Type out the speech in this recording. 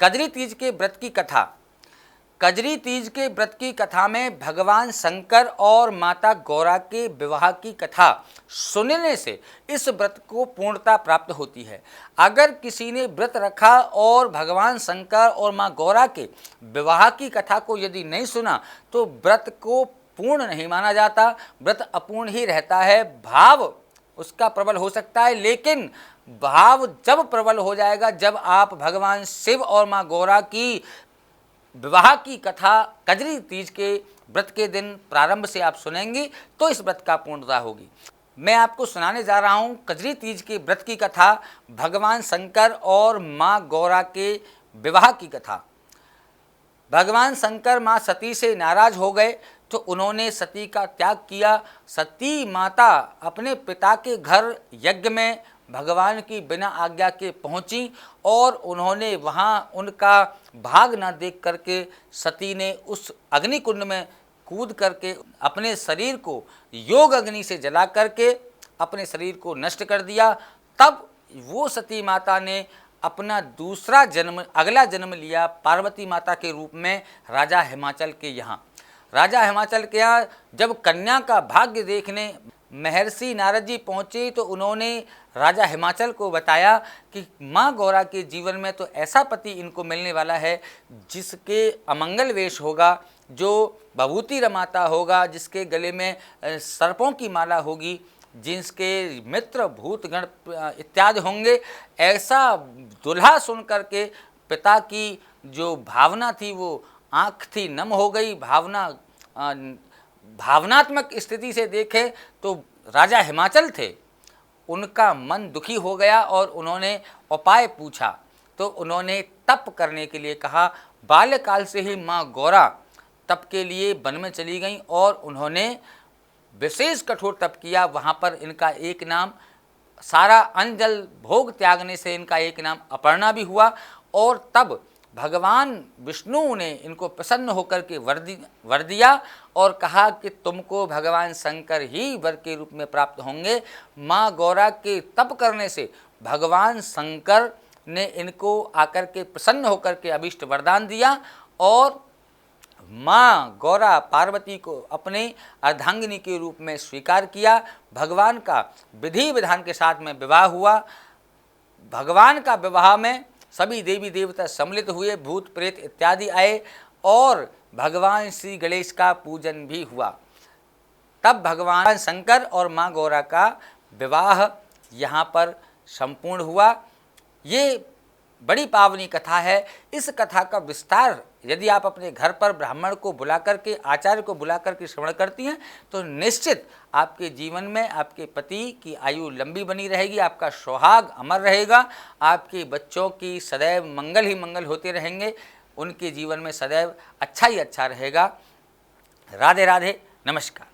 कजरी तीज के व्रत की कथा। कजरी तीज के व्रत की कथा में भगवान शंकर और माता गौरा के विवाह की कथा सुनने से इस व्रत को पूर्णता प्राप्त होती है। अगर किसी ने व्रत रखा और भगवान शंकर और माँ गौरा के विवाह की कथा को यदि नहीं सुना तो व्रत को पूर्ण नहीं माना जाता, व्रत अपूर्ण ही रहता है। भाव उसका प्रबल हो सकता है, लेकिन भाव जब प्रबल हो जाएगा, जब आप भगवान शिव और माँ गौरा की विवाह की कथा कजरी तीज के व्रत के दिन प्रारंभ से आप सुनेंगे तो इस व्रत का पूर्णता होगी। मैं आपको सुनाने जा रहा हूँ कजरी तीज के व्रत की कथा, भगवान शंकर और माँ गौरा के विवाह की कथा। भगवान शंकर माँ सती से नाराज हो गए तो उन्होंने सती का त्याग किया। सती माता अपने पिता के घर यज्ञ में भगवान की बिना आज्ञा के पहुंची और उन्होंने वहां उनका भाग न देख करके सती ने उस अग्निकुंड में कूद करके अपने शरीर को योग अग्नि से जला करके अपने शरीर को नष्ट कर दिया। तब वो सती माता ने अपना दूसरा जन्म, अगला जन्म लिया पार्वती माता के रूप में राजा हिमाचल के यहाँ। राजा हिमाचल के यहाँ जब कन्या का भाग्य देखने महर्षि नारद जी पहुँचे तो उन्होंने राजा हिमाचल को बताया कि माँ गौरा के जीवन में तो ऐसा पति इनको मिलने वाला है जिसके अमंगल वेश होगा, जो भभूति रमाता होगा, जिसके गले में सर्पों की माला होगी, जिसके मित्र भूतगण इत्यादि होंगे। ऐसा दुल्हा सुन करके पिता की जो भावना थी वो आँख थी नम हो गई। भावनात्मक स्थिति से देखें तो राजा हिमाचल थे, उनका मन दुखी हो गया और उन्होंने उपाय पूछा तो उन्होंने तप करने के लिए कहा। बाल्यकाल से ही माँ गौरा तप के लिए वन में चली गईं और उन्होंने विशेष कठोर तप किया। वहाँ पर इनका एक नाम, सारा अन्न जल भोग त्यागने से इनका एक नाम अपर्णा भी हुआ। और तब भगवान विष्णु ने इनको प्रसन्न होकर के वर दिया और कहा कि तुमको भगवान शंकर ही वर के रूप में प्राप्त होंगे। माँ गौरा के तप करने से भगवान शंकर ने इनको आकर के प्रसन्न होकर के अभीष्ट वरदान दिया और माँ गौरा पार्वती को अपने अर्धांगिनी के रूप में स्वीकार किया। भगवान का विधि विधान के साथ में विवाह हुआ। भगवान का विवाह में सभी देवी देवता सम्मिलित हुए, भूत प्रेत इत्यादि आए और भगवान श्री गणेश का पूजन भी हुआ। तब भगवान शंकर और माँ गौरा का विवाह यहाँ पर संपूर्ण हुआ। ये बड़ी पावनी कथा है। इस कथा का विस्तार यदि आप अपने घर पर ब्राह्मण को बुला करके, आचार्य को बुला करके श्रवण करती हैं तो निश्चित आपके जीवन में आपके पति की आयु लंबी बनी रहेगी, आपका सुहाग अमर रहेगा, आपके बच्चों की सदैव मंगल ही मंगल होते रहेंगे, उनके जीवन में सदैव अच्छा ही अच्छा रहेगा। राधे राधे, नमस्कार।